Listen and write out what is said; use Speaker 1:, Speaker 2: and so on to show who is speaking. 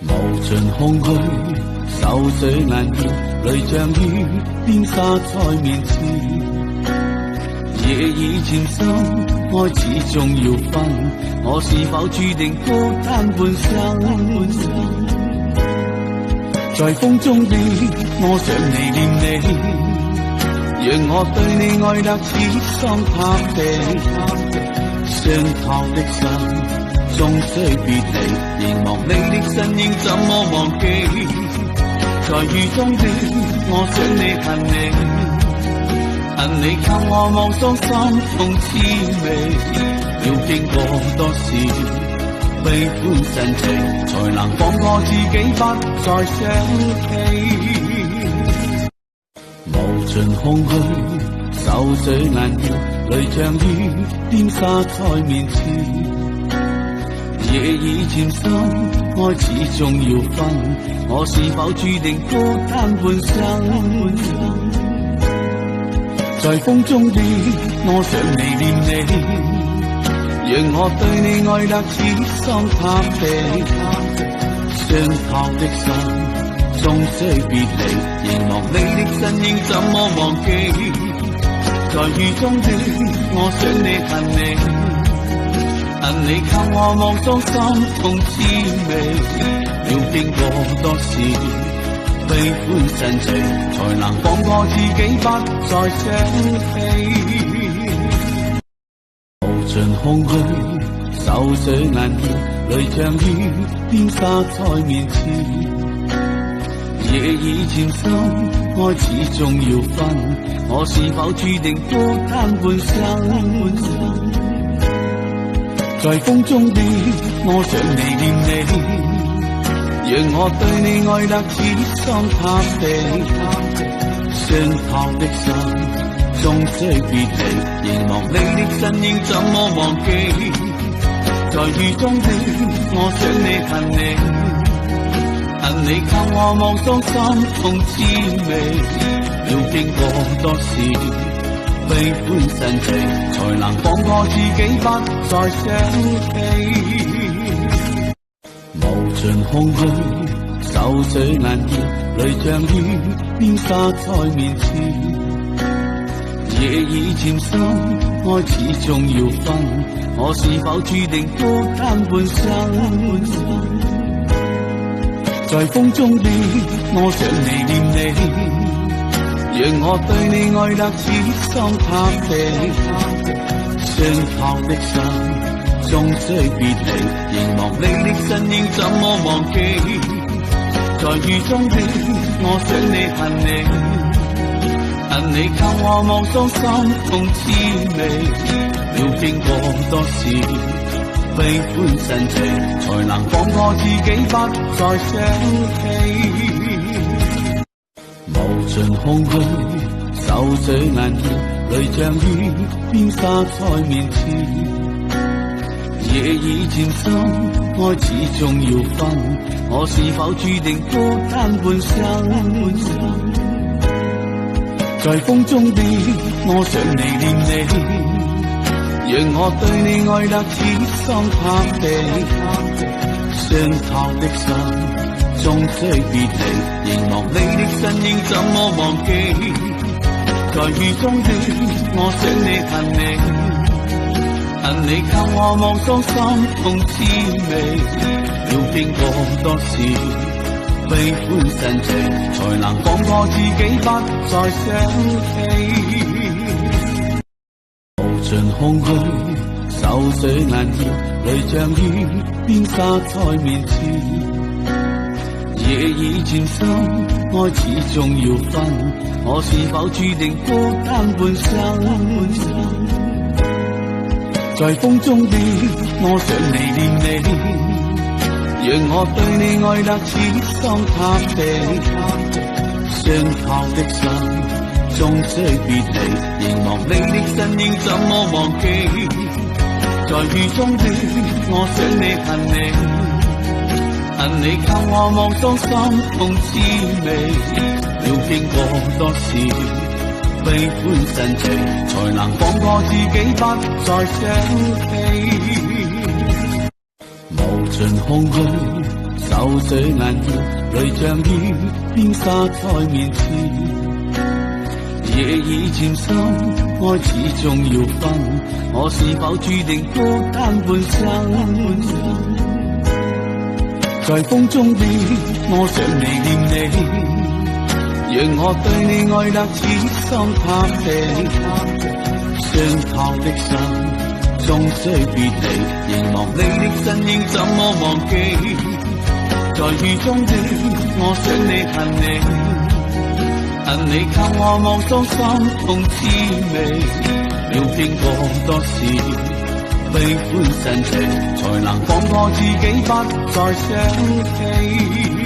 Speaker 1: 無盡空虛，手水眼見，淚像雨邊沙在面前。夜已漸深，愛始終要分，我是否注定孤單半生？在風中的我想你念你，讓我對你愛得似桑塔地，傷透的心。終須別離，凝望你的身影怎麼忘記？在雨中的我想你恨你，恨你靠我望傷心痛滋味。要經過多少悲歡神情，才能放過自己不再想起？無盡空虛，手水眼見，淚像雨邊沙在面前。夜已漸深，愛始終要分，我是否注定孤單半生？在風中的我想你念你，讓我對你愛得似桑塔地，傷透的心終須別離，凝望你的身影怎麼忘記？在雨中的我想你恨你，恨你靠我望傷心痛滋味。要經過多少悲歡神情，才能放過自己不再想起？無盡空虛，手水眼見，淚像雨邊沙在面前。夜已漸深，愛始終要分，我是否注定孤單半生？在風中的我想你念你，讓我對你愛得似桑塔地，傷透的心終須別離，凝望你的身影怎麼忘記？在雨中的我想你恨你，恨你靠我望傷心痛滋味。要經過多少悲歡神情，才能放過自己不再想起？無盡空虛，手水眼見，淚像雨邊沙在面前。夜已漸深，愛始終要分，我是否注定孤單半生？在風中的我想你念你，讓我對你愛得似桑塔地，傷透的心終須別離，凝望你的身影怎麼忘記？在雨中的我想你恨你，恨你靠我望傷心痛滋味。要經過多少悲歡神情，才能放過自己不再想起？無盡空虛，手水眼見，淚像雨邊沙在面前。夜已漸深，愛始終要分，我是否注定孤單半生？在風中的我想你念你，讓我對你愛得似桑塔地，傷透的心終須別離，凝望你的身影怎麼忘記？在雨中的我想你恨你，恨你靠我望傷心痛滋味。要經過多少悲歡神情，才能放過自己不再想起？無盡空虛，手水眼見，淚像雨邊沙在面前。夜已漸深，愛始終要分，我是否注定孤單半生？在風中的我想你念你，讓我對你愛得似桑塔地，傷透的心終須別離，凝望你的身影怎麼忘記？在雨中的我想你恨你，恨你靠我望傷心痛滋味。要經過多少悲歡神情，才能放過自己不再想起？無盡空虛，手流水銀葉淚像雨邊灑在面前。夜已漸深，愛始終要分，我是否注定孤單半生？在風中的我想你念你，讓我對你愛得痴心塌地。傷透的心終須別離，凝望你的身影怎麼忘記？在雨中的我想你恨你。恨你給我望到心痛滋味，要經過多少悲歡神情，才能放過自己不再想起。